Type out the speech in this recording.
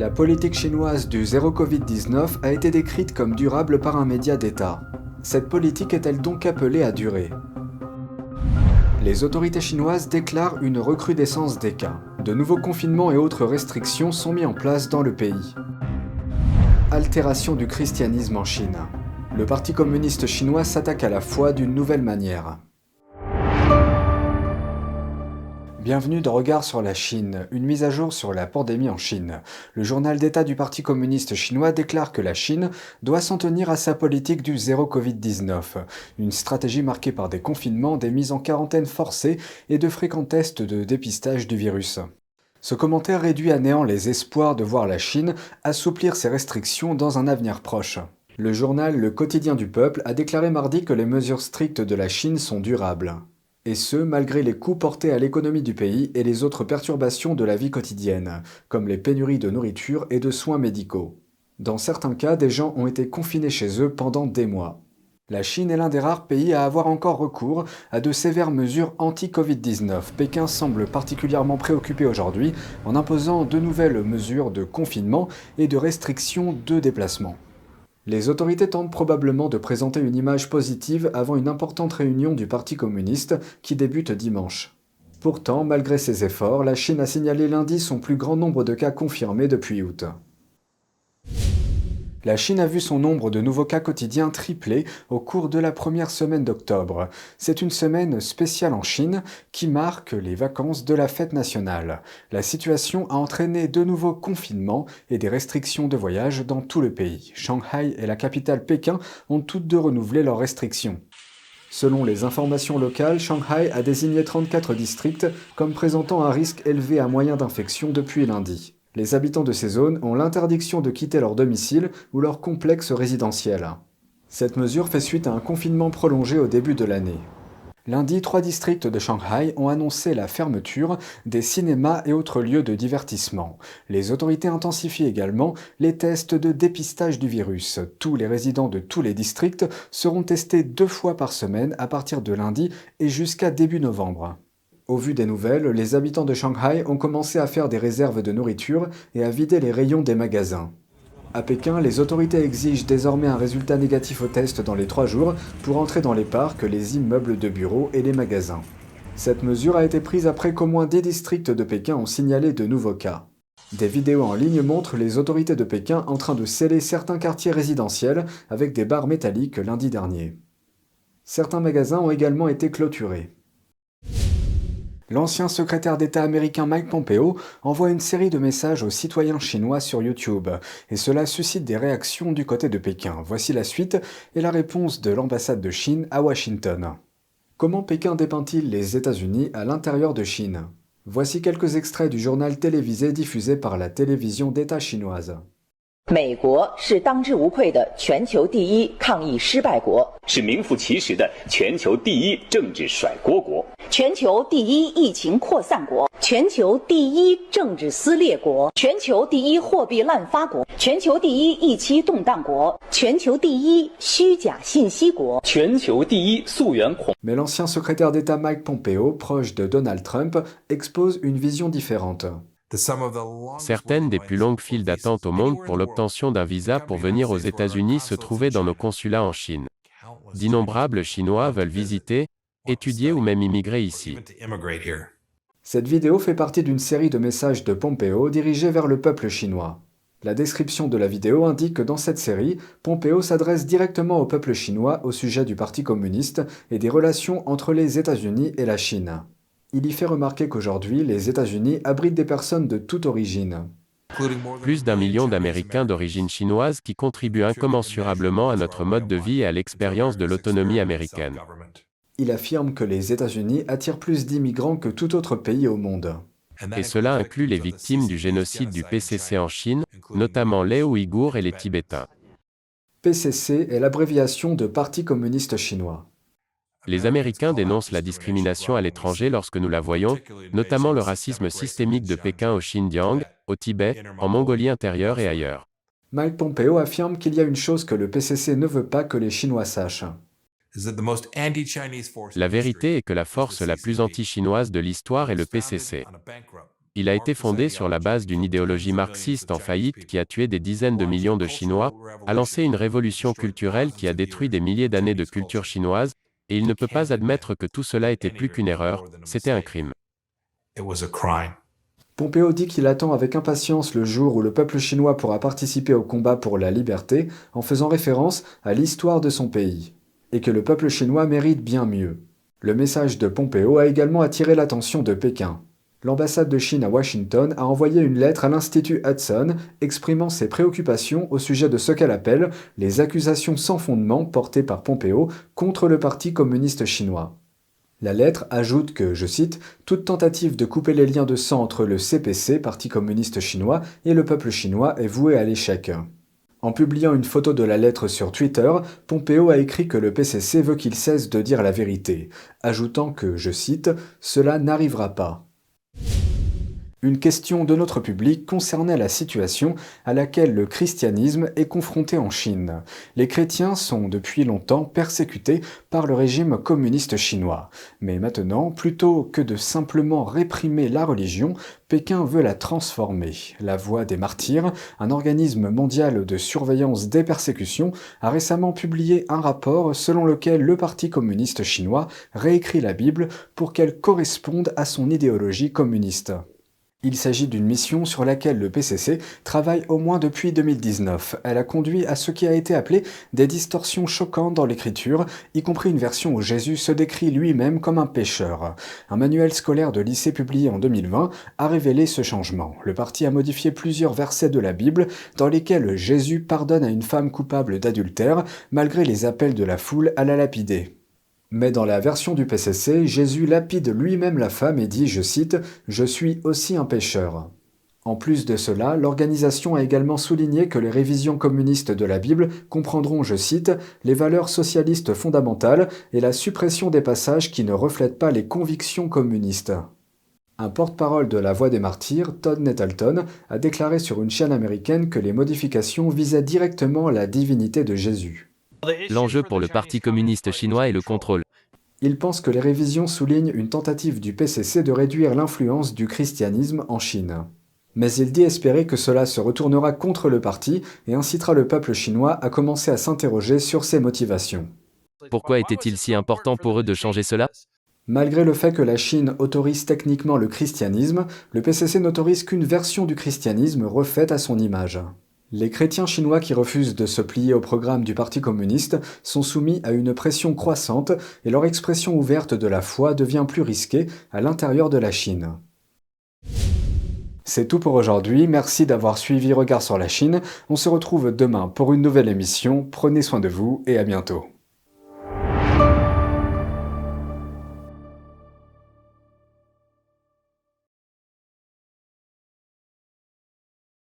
La politique chinoise du zéro Covid-19 a été décrite comme durable par un média d'État. Cette politique est-elle donc appelée à durer? Les autorités chinoises déclarent une recrudescence des cas. De nouveaux confinements et autres restrictions sont mis en place dans le pays. Altération du christianisme en Chine. Le Parti communiste chinois s'attaque à la foi d'une nouvelle manière. Bienvenue dans Regard sur la Chine, une mise à jour sur la pandémie en Chine. Le journal d'État du Parti communiste chinois déclare que la Chine doit s'en tenir à sa politique du zéro Covid-19, une stratégie marquée par des confinements, des mises en quarantaine forcées et de fréquents tests de dépistage du virus. Ce commentaire réduit à néant les espoirs de voir la Chine assouplir ses restrictions dans un avenir proche. Le journal Le Quotidien du Peuple a déclaré mardi que les mesures strictes de la Chine sont durables. Et ce, malgré les coûts portés à l'économie du pays et les autres perturbations de la vie quotidienne, comme les pénuries de nourriture et de soins médicaux. Dans certains cas, des gens ont été confinés chez eux pendant des mois. La Chine est l'un des rares pays à avoir encore recours à de sévères mesures anti-Covid-19. Pékin semble particulièrement préoccupé aujourd'hui en imposant de nouvelles mesures de confinement et de restriction de déplacement. Les autorités tentent probablement de présenter une image positive avant une importante réunion du Parti communiste qui débute dimanche. Pourtant, malgré ces efforts, la Chine a signalé lundi son plus grand nombre de cas confirmés depuis août. La Chine a vu son nombre de nouveaux cas quotidiens tripler au cours de la première semaine d'octobre. C'est une semaine spéciale en Chine qui marque les vacances de la fête nationale. La situation a entraîné de nouveaux confinements et des restrictions de voyage dans tout le pays. Shanghai et la capitale Pékin ont toutes deux renouvelé leurs restrictions. Selon les informations locales, Shanghai a désigné 34 districts comme présentant un risque élevé à moyen d'infection depuis lundi. Les habitants de ces zones ont l'interdiction de quitter leur domicile ou leur complexe résidentiel. Cette mesure fait suite à un confinement prolongé au début de l'année. Lundi, 3 districts de Shanghai ont annoncé la fermeture des cinémas et autres lieux de divertissement. Les autorités intensifient également les tests de dépistage du virus. Tous les résidents de tous les districts seront testés 2 fois par semaine à partir de lundi et jusqu'à début novembre. Au vu des nouvelles, les habitants de Shanghai ont commencé à faire des réserves de nourriture et à vider les rayons des magasins. À Pékin, les autorités exigent désormais un résultat négatif au test dans les 3 jours pour entrer dans les parcs, les immeubles de bureaux et les magasins. Cette mesure a été prise après qu'au moins 10 districts de Pékin ont signalé de nouveaux cas. Des vidéos en ligne montrent les autorités de Pékin en train de sceller certains quartiers résidentiels avec des barres métalliques lundi dernier. Certains magasins ont également été clôturés. L'ancien secrétaire d'État américain Mike Pompeo envoie une série de messages aux citoyens chinois sur YouTube, et cela suscite des réactions du côté de Pékin. Voici la suite et la réponse de l'ambassade de Chine à Washington. Comment Pékin dépeint-il les États-Unis à l'intérieur de Chine? Voici quelques extraits du journal télévisé diffusé par la télévision d'État chinoise. 美国是当之无愧的全球第一抗疫失败国，是名副其实的全球第一政治甩锅国，全球第一疫情扩散国，全球第一政治撕裂国，全球第一货币滥发国，全球第一疫期动荡国，全球第一虚假信息国，全球第一溯源恐。Mais l'ancien secrétaire d'État Mike Pompeo, proche de Donald Trump, expose une vision différente. Certaines des plus longues files d'attente au monde pour l'obtention d'un visa pour venir aux États-Unis se trouvaient dans nos consulats en Chine. D'innombrables Chinois veulent visiter, étudier ou même immigrer ici. Cette vidéo fait partie d'une série de messages de Pompeo dirigés vers le peuple chinois. La description de la vidéo indique que dans cette série, Pompeo s'adresse directement au peuple chinois au sujet du Parti communiste et des relations entre les États-Unis et la Chine. Il y fait remarquer qu'aujourd'hui, les États-Unis abritent des personnes de toute origine. Plus d'1 million d'Américains d'origine chinoise qui contribuent incommensurablement à notre mode de vie et à l'expérience de l'autonomie américaine. Il affirme que les États-Unis attirent plus d'immigrants que tout autre pays au monde. Et cela inclut les victimes du génocide du PCC en Chine, notamment les Ouïghours et les Tibétains. PCC est l'abréviation de Parti communiste chinois. Les Américains dénoncent la discrimination à l'étranger lorsque nous la voyons, notamment le racisme systémique de Pékin au Xinjiang, au Tibet, en Mongolie intérieure et ailleurs. Mike Pompeo affirme qu'il y a une chose que le PCC ne veut pas que les Chinois sachent. La vérité est que la force la plus anti-chinoise de l'histoire est le PCC. Il a été fondé sur la base d'une idéologie marxiste en faillite qui a tué des dizaines de millions de Chinois, a lancé une révolution culturelle qui a détruit des milliers d'années de culture chinoise, et il ne peut pas admettre que tout cela était plus qu'une erreur, c'était un crime. Pompeo dit qu'il attend avec impatience le jour où le peuple chinois pourra participer au combat pour la liberté, en faisant référence à l'histoire de son pays, et que le peuple chinois mérite bien mieux. Le message de Pompeo a également attiré l'attention de Pékin. L'ambassade de Chine à Washington a envoyé une lettre à l'Institut Hudson exprimant ses préoccupations au sujet de ce qu'elle appelle les accusations sans fondement portées par Pompeo contre le Parti communiste chinois. La lettre ajoute que, je cite, « toute tentative de couper les liens de sang entre le CPC, Parti communiste chinois, et le peuple chinois est vouée à l'échec ». En publiant une photo de la lettre sur Twitter, Pompeo a écrit que le PCC veut qu'il cesse de dire la vérité, ajoutant que, je cite, « cela n'arrivera pas ». Une question de notre public concernait la situation à laquelle le christianisme est confronté en Chine. Les chrétiens sont depuis longtemps persécutés par le régime communiste chinois. Mais maintenant, plutôt que de simplement réprimer la religion, Pékin veut la transformer. La Voix des Martyrs, un organisme mondial de surveillance des persécutions, a récemment publié un rapport selon lequel le Parti communiste chinois réécrit la Bible pour qu'elle corresponde à son idéologie communiste. Il s'agit d'une mission sur laquelle le PCC travaille au moins depuis 2019. Elle a conduit à ce qui a été appelé des distorsions choquantes dans l'écriture, y compris une version où Jésus se décrit lui-même comme un pécheur. Un manuel scolaire de lycée publié en 2020 a révélé ce changement. Le parti a modifié plusieurs versets de la Bible dans lesquels Jésus pardonne à une femme coupable d'adultère malgré les appels de la foule à la lapider. Mais dans la version du PCC, Jésus lapide lui-même la femme et dit, je cite, « Je suis aussi un pécheur ». En plus de cela, l'organisation a également souligné que les révisions communistes de la Bible comprendront, je cite, « les valeurs socialistes fondamentales et la suppression des passages qui ne reflètent pas les convictions communistes ». Un porte-parole de la Voix des Martyrs, Todd Nettleton, a déclaré sur une chaîne américaine que les modifications visaient directement la divinité de Jésus. L'enjeu pour le Parti communiste chinois est le contrôle. Il pense que les révisions soulignent une tentative du PCC de réduire l'influence du christianisme en Chine. Mais il dit espérer que cela se retournera contre le parti et incitera le peuple chinois à commencer à s'interroger sur ses motivations. Pourquoi était-il si important pour eux de changer cela ? Malgré le fait que la Chine autorise techniquement le christianisme, le PCC n'autorise qu'une version du christianisme refaite à son image. Les chrétiens chinois qui refusent de se plier au programme du Parti communiste sont soumis à une pression croissante et leur expression ouverte de la foi devient plus risquée à l'intérieur de la Chine. C'est tout pour aujourd'hui, merci d'avoir suivi Regard sur la Chine. On se retrouve demain pour une nouvelle émission, prenez soin de vous et à bientôt.